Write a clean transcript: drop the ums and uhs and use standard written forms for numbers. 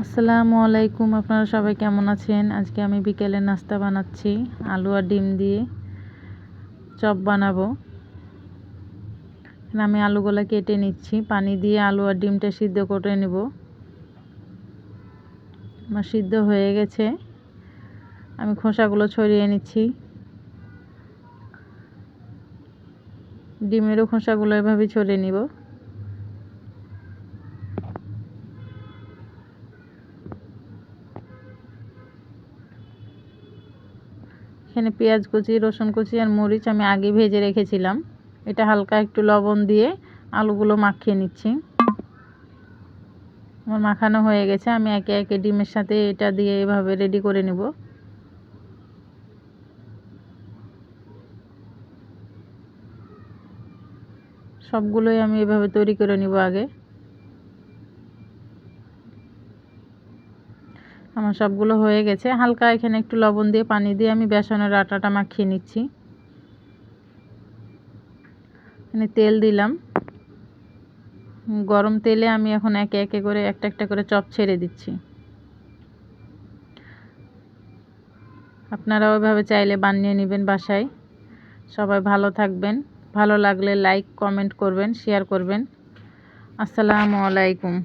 আসসালামু আলাইকুম। আপনারা সবাই কেমন আছেন? আজকে আমি বিকেলের নাস্তা বানাচ্ছি। আলু আর ডিম দিয়ে চপ বানাবো। আমি আলুগুলো কেটে নিচ্ছি, পানি দিয়ে আলু আর ডিমটা সিদ্ধ করে নেব। আমার সিদ্ধ হয়ে গেছে, আমি খোসাগুলো ছড়িয়ে নিচ্ছি। ডিমেরও খোসাগুলো এভাবে ছড়িয়ে নিব। এখানে পেঁয়াজ কুচি, রসুন কুচি আর মরিচ আমি আগে ভেজে রেখেছিলাম। এটা হালকা একটু লবণ দিয়ে আলুগুলো মাখিয়ে নিচ্ছি। আমার মাখানো হয়ে গেছে, আমি একে একে ডিমের সাথে এটা দিয়ে এভাবে রেডি করে নেব। সবগুলোই আমি এভাবে তৈরি করে নিব আগে। আমার সবগুলো হয়ে গেছে। হালকা এখানে একটু লবণ দিয়ে পানি দিয়ে আমি বেসনের আটাটা মাখিয়ে নিচ্ছি। এখানে তেল দিলাম, গরম তেলে আমি এখন একে একে করে একটা একটা করে চপ ছেড়ে দিচ্ছি। আপনারাও এভাবে চাইলে বানিয়ে নেবেন বাসায়। সবাই ভালো থাকবেন। ভালো লাগলে লাইক কমেন্ট করবেন, শেয়ার করবেন। আসসালামু আলাইকুম।